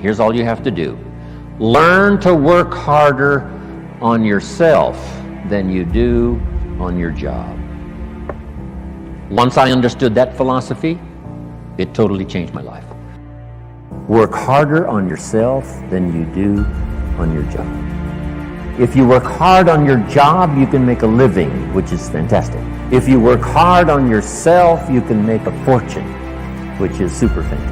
Here's all you have to do. Learn to work harder on yourself than you do on your job. Once I understood that philosophy, it totally changed my life. Work harder on yourself than you do on your job. If you work hard on your job, you can make a living, which is fantastic. If you work hard on yourself, you can make a fortune, which is super fantastic.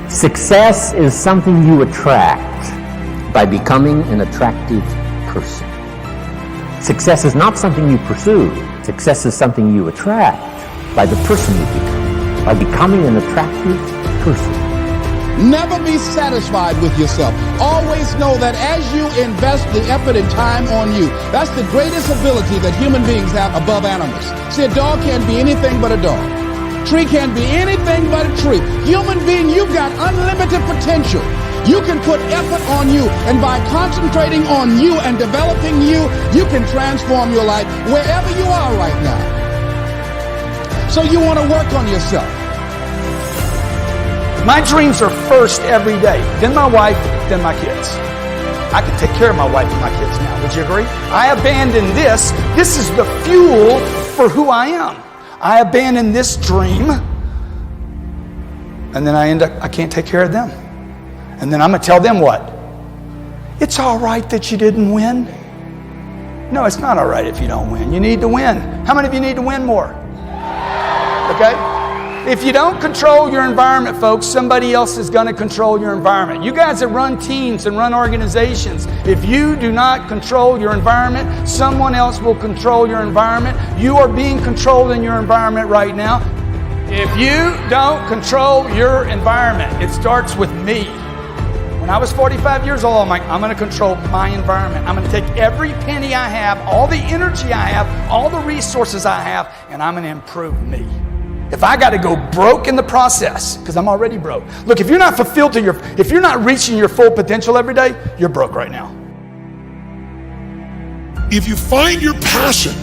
Success is something you attract by becoming an attractive person. Success is not something you pursue. Success is something you attract by the person you become, by becoming an attractive person. Never be satisfied with yourself. Always know that as you invest the effort and time on you, that's the greatest ability that human beings have above animals. See, a dog can't be anything but a dog. Tree can't be anything but a tree. Human being, you've got unlimited potential. You can put effort on you, and by concentrating on you and developing you, you can transform your life wherever you are right now. So you want to work on yourself. My dreams are first every day, then my wife, then my kids. I can take care of my wife and my kids now. Would you agree? I abandon this. This is the fuel for who I am. I abandon this dream, and then I can't take care of them. And then I'm going to tell them what? It's all right that you didn't win. No, it's not all right if you don't win. You need to win. How many of you need to win more? Okay? If you don't control your environment, folks, somebody else is going to control your environment. You guys that run teams and run organizations, if you do not control your environment, someone else will control your environment. You are being controlled in your environment right now. If you don't control your environment, it starts with me. When I was 45 years old, I'm like, I'm going to control my environment. I'm going to take every penny I have, all the energy I have, all the resources I have, and I'm going to improve me. If I got to go broke in the process, because I'm already broke. Look, if you're not fulfilled if you're not reaching your full potential every day, you're broke right now. If you find your passion,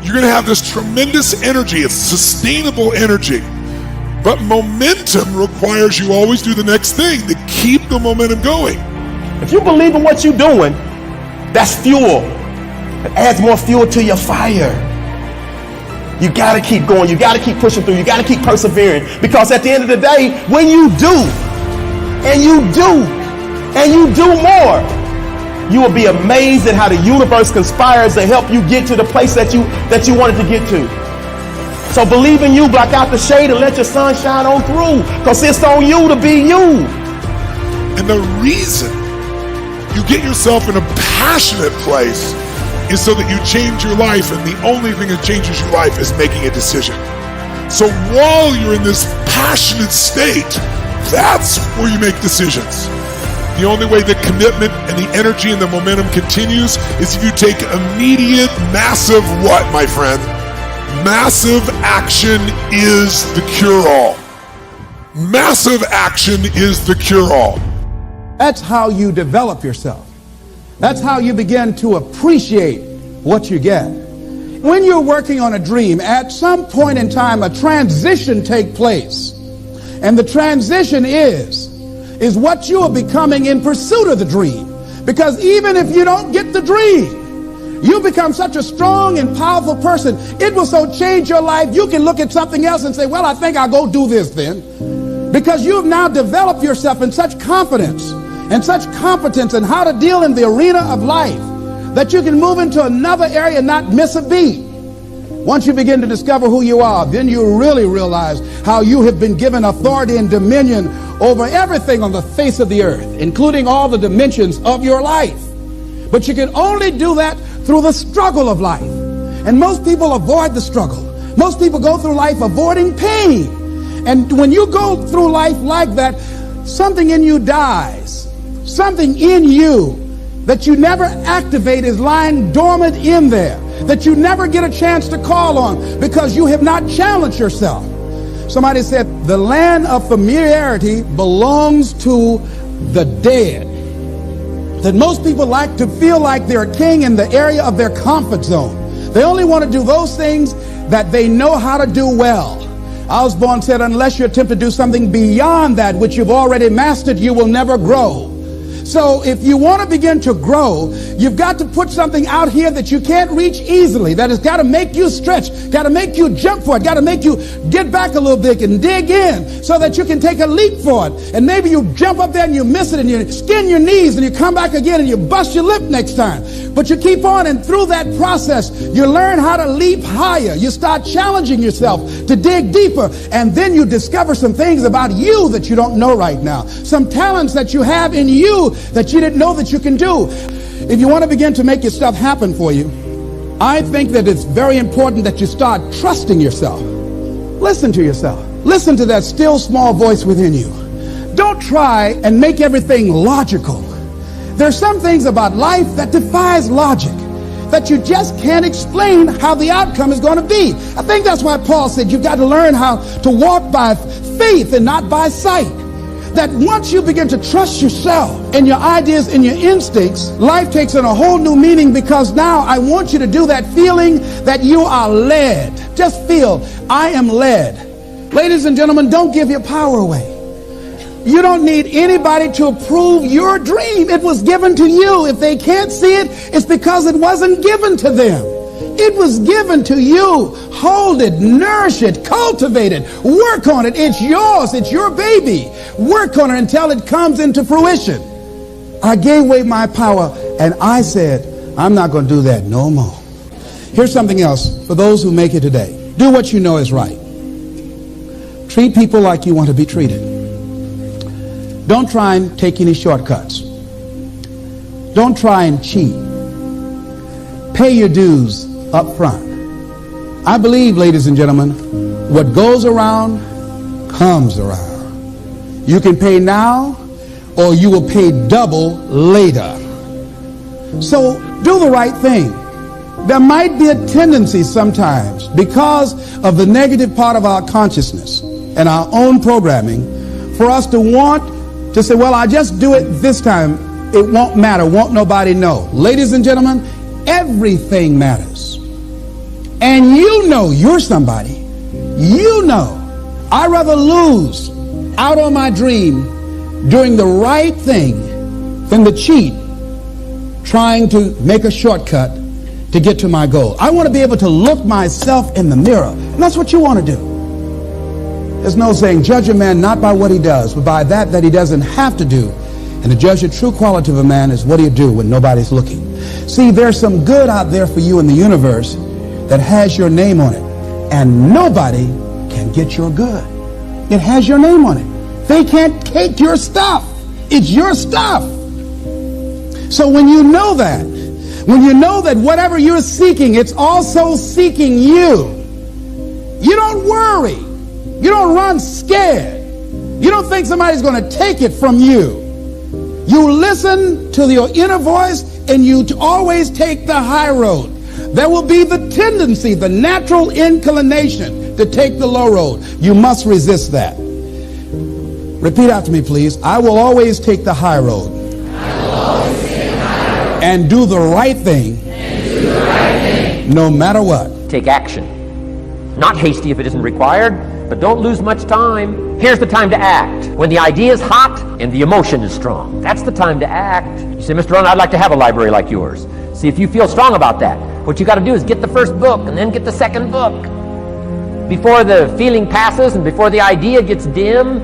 you're going to have this tremendous energy. It's sustainable energy. But momentum requires you always do the next thing to keep the momentum going. If you believe in what you're doing, that's fuel. It adds more fuel to your fire. You got to keep going. You got to keep pushing through. You got to keep persevering. Because at the end of the day, when you do, and you do, and you do more, you will be amazed at how the universe conspires to help you get to the place that you wanted to get to. So believe in you, block out the shade, and let your sun shine on through. Because it's on you to be you. And the reason you get yourself in a passionate place is so that you change your life, and the only thing that changes your life is making a decision. So while you're in this passionate state, that's where you make decisions. The only way the commitment and the energy and the momentum continues is if you take immediate, massive what, my friend? Massive action is the cure-all. Massive action is the cure-all. That's how you develop yourself. That's how you begin to appreciate what you get. When you're working on a dream, at some point in time, a transition takes place. And the transition is what you are becoming in pursuit of the dream. Because even if you don't get the dream, you become such a strong and powerful person. It will so change your life, you can look at something else and say, well, I think I'll go do this then. Because you have now developed yourself in such confidence and such competence in how to deal in the arena of life that you can move into another area and not miss a beat. Once you begin to discover who you are, then you really realize how you have been given authority and dominion over everything on the face of the earth, including all the dimensions of your life. But you can only do that through the struggle of life. And most people avoid the struggle. Most people go through life avoiding pain. And when you go through life like that, something in you dies. Something in you that you never activate is lying dormant in there, that you never get a chance to call on because you have not challenged yourself. Somebody said the land of familiarity belongs to the dead. That most people like to feel like they're a king in the area of their comfort zone. They only want to do those things that they know how to do well. Osborne said, unless you attempt to do something beyond that which you've already mastered, you will never grow. So if you want to begin to grow, you've got to put something out here that you can't reach easily, that has got to make you stretch, got to make you jump for it, got to make you get back a little bit and dig in so that you can take a leap for it. And maybe you jump up there and you miss it and you skin your knees and you come back again and you bust your lip next time. But you keep on, and through that process, you learn how to leap higher. You start challenging yourself to dig deeper, and then you discover some things about you that you don't know right now, some talents that you have in you that you didn't know that you can do. If you want to begin to make your stuff happen for you, I think that it's very important that you start trusting yourself. Listen to yourself. Listen to that still small voice within you. Don't try and make everything logical. There's some things about life that defies logic, that you just can't explain how the outcome is going to be. I think that's why Paul said you've got to learn how to walk by faith and not by sight. That once you begin to trust yourself and your ideas and your instincts, life takes on a whole new meaning, because now I want you to do that feeling that you are led. Just feel, I am led. Ladies and gentlemen, don't give your power away. You don't need anybody to approve your dream. It was given to you. If they can't see it, it's because it wasn't given to them. It was given to you. Hold it, nourish it, cultivate it, work on it. It's yours. It's your baby. Work on it until it comes into fruition. I gave away my power and I said, I'm not going to do that no more. Here's something else for those who make it today. Do what you know is right. Treat people like you want to be treated. Don't try and take any shortcuts. Don't try and cheat. Pay your dues up front. I believe, ladies and gentlemen, what goes around comes around. You can pay now, or you will pay double later. So do the right thing. There might be a tendency sometimes, because of the negative part of our consciousness and our own programming, for us to want to say, well, I just do it this time. It won't matter. Won't nobody know. Ladies and gentlemen, everything matters. And you know you're somebody. You know. I'd rather lose out on my dream doing the right thing than to cheat trying to make a shortcut to get to my goal. I want to be able to look myself in the mirror. And that's what you want to do. There's no saying, judge a man not by what he does, but by that he doesn't have to do. And to judge the true quality of a man is what do you do when nobody's looking. See, there's some good out there for you in the universe that has your name on it. And nobody can get your good. It has your name on it. They can't take your stuff. It's your stuff. So when you know that whatever you're seeking, it's also seeking you, you don't worry. You don't run scared. You don't think somebody's going to take it from you. You listen to your inner voice, and you always take the high road. There will be the tendency, the natural inclination to take the low road. You must resist that. Repeat after me, please. I will always take the high road. I will always take the high road. And do the right thing. No matter what. Take action. Not hasty if it isn't required. But don't lose much time. Here's the time to act. When the idea is hot and the emotion is strong. That's the time to act. You say, Mr. Rohn, I'd like to have a library like yours. See, if you feel strong about that, what you got to do is get the first book and then get the second book. Before the feeling passes and before the idea gets dim,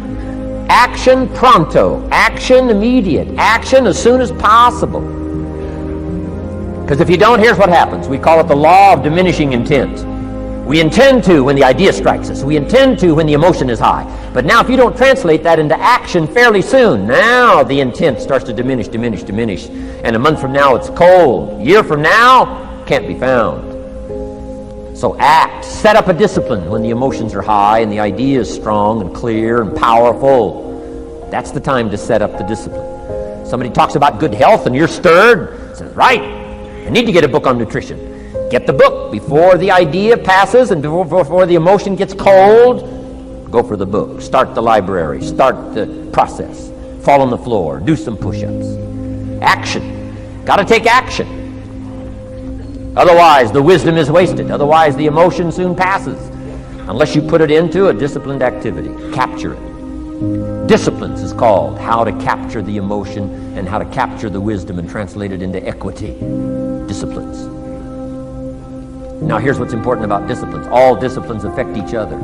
action pronto. Action immediate. Action as soon as possible. Because if you don't, here's what happens. We call it the law of diminishing intent. We intend to when the idea strikes us. We intend to when the emotion is high. But now if you don't translate that into action fairly soon, now the intent starts to diminish. And a month from now it's cold. A year from now, can't be found. So act. Set up a discipline when the emotions are high and the idea is strong and clear and powerful. That's the time to set up the discipline. Somebody talks about good health and you're stirred. Says, right, I need to get a book on nutrition. Get the book before the idea passes and before the emotion gets cold. Go for the book. Start the library. Start the process. Fall on the floor. Do some push-ups. Action. Got to take action. Otherwise, the wisdom is wasted. Otherwise, the emotion soon passes. unless you put it into a disciplined activity. Capture it. Disciplines is called how to capture the emotion and how to capture the wisdom and translate it into equity. Disciplines. Now here's what's important about disciplines. All disciplines affect each other.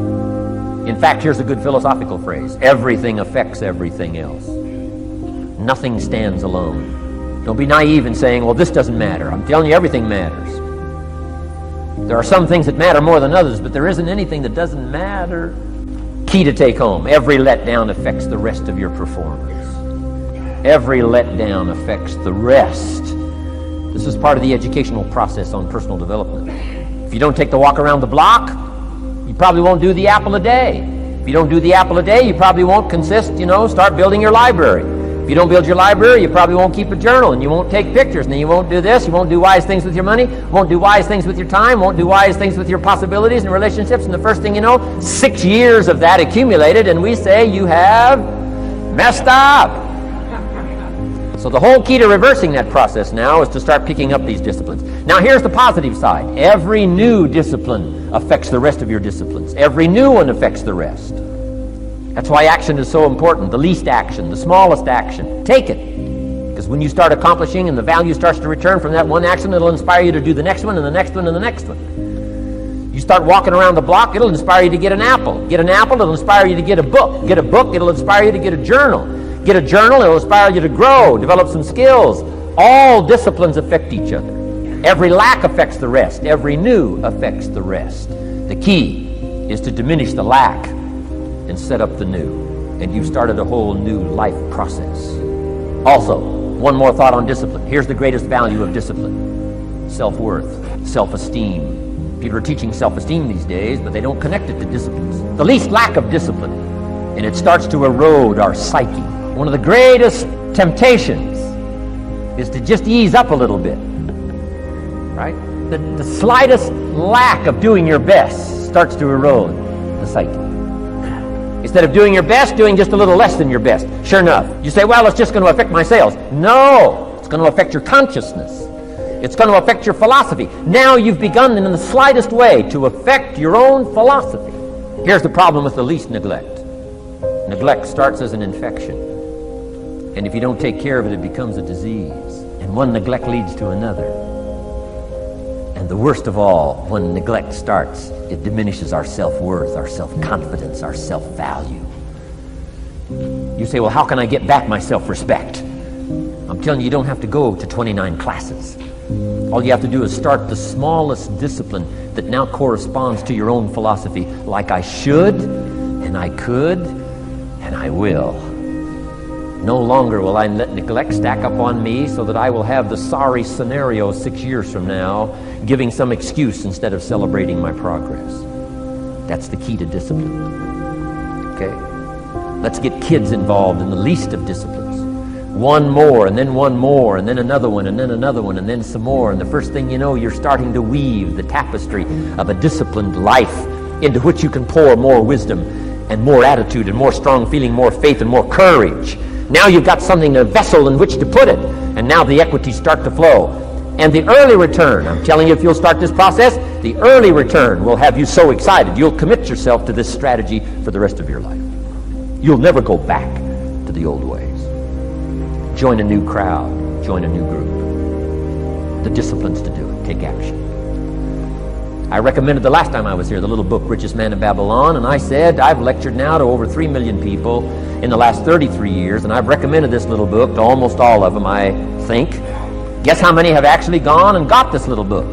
In fact, here's a good philosophical phrase. Everything affects everything else. Nothing stands alone. Don't be naive in saying, well, this doesn't matter. I'm telling you, everything matters. There are some things that matter more than others, but there isn't anything that doesn't matter. Key to take home. Every letdown affects the rest of your performance. Every letdown affects the rest. This is part of the educational process on personal development. If you don't take the walk around the block, you probably won't do the apple a day. If you don't do the apple a day, you probably won't start building your library. If you don't build your library, you probably won't keep a journal, and you won't take pictures, and then you won't do this, you won't do wise things with your money, won't do wise things with your time, won't do wise things with your possibilities and relationships, and the first thing you know, 6 years of that accumulated, and we say you have messed up. So the whole key to reversing that process now is to start picking up these disciplines. Now here's the positive side. Every new discipline affects the rest of your disciplines. Every new one affects the rest. That's why action is so important. The least action, the smallest action. Take it. Because when you start accomplishing and the value starts to return from that one action, it'll inspire you to do the next one and the next one and the next one. You start walking around the block, it'll inspire you to get an apple. Get an apple, it'll inspire you to get a book. Get a book, it'll inspire you to get a journal. Get a journal, it'll inspire you to grow, develop some skills. All disciplines affect each other. Every lack affects the rest. Every new affects the rest. The key is to diminish the lack and set up the new. And you've started a whole new life process. Also, one more thought on discipline. Here's the greatest value of discipline. Self-worth, self-esteem. People are teaching self-esteem these days, but they don't connect it to disciplines. The least lack of discipline, and it starts to erode our psyche. One of the greatest temptations is to just ease up a little bit, right? The slightest lack of doing your best starts to erode the psyche. Instead of doing your best, doing just a little less than your best. Sure enough, you say, well, it's just going to affect my sales. No, it's going to affect your consciousness. It's going to affect your philosophy. Now you've begun in the slightest way to affect your own philosophy. Here's the problem with the least neglect. Neglect starts as an infection. And if you don't take care of it, it becomes a disease. And one neglect leads to another. And the worst of all, when neglect starts, it diminishes our self-worth, our self-confidence, our self-value. You say, well, how can I get back my self-respect? I'm telling you, you don't have to go to 29 classes. All you have to do is start the smallest discipline that now corresponds to your own philosophy, like I should, and I could, and I will. No longer will I let neglect stack up on me so that I will have the sorry scenario 6 years from now, giving some excuse instead of celebrating my progress. That's the key to discipline. Okay? Let's get kids involved in the least of disciplines. One more, and then another one, and then another one, and then some more. And the first thing you know, you're starting to weave the tapestry of a disciplined life into which you can pour more wisdom and more attitude and more strong feeling, more faith and more courage. Now you've got something, a vessel in which to put it. And now the equities start to flow. And the early return, I'm telling you, if you'll start this process, the early return will have you so excited. You'll commit yourself to this strategy for the rest of your life. You'll never go back to the old ways. Join a new crowd. Join a new group. The disciplines to do it. Take action. I recommended the last time I was here the little book, Richest Man in Babylon, and I said I've lectured now to over 3 million people in the last 33 years, and I've recommended this little book to almost all of them, I think. Guess how many have actually gone and got this little book?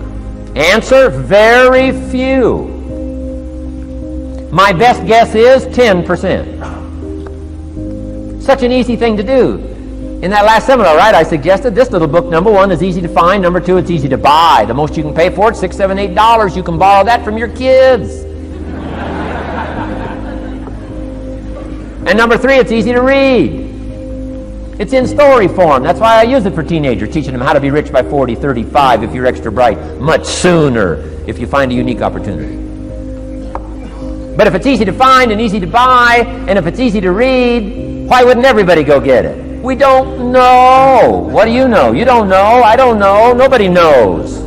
Answer, very few. My best guess is 10%. Such an easy thing to do. In that last seminar, right, I suggested this little book, number one, is easy to find. Number two, it's easy to buy. The most you can pay for it, $6, $7, $8. You can borrow that from your kids. And number three, it's easy to read. It's in story form. That's why I use it for teenagers, teaching them how to be rich by 40, 35 if you're extra bright, much sooner if you find a unique opportunity. But if it's easy to find and easy to buy, and if it's easy to read, why wouldn't everybody go get it? We don't know. What do you know? You don't know. I don't know. Nobody knows.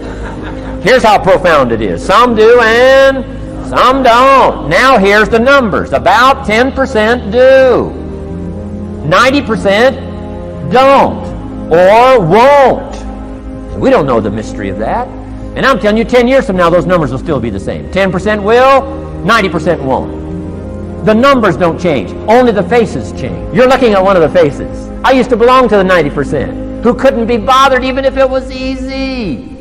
Here's how profound it is. Some do and Some don't. Now here's the numbers. About 10% do. 90% don't or won't. We don't know the mystery of that. And I'm telling you, 10 years from now, those numbers will still be the same. 10% will, 90% won't. The numbers don't change. Only the faces change. You're looking at one of the faces. I used to belong to the 90% who couldn't be bothered even if it was easy.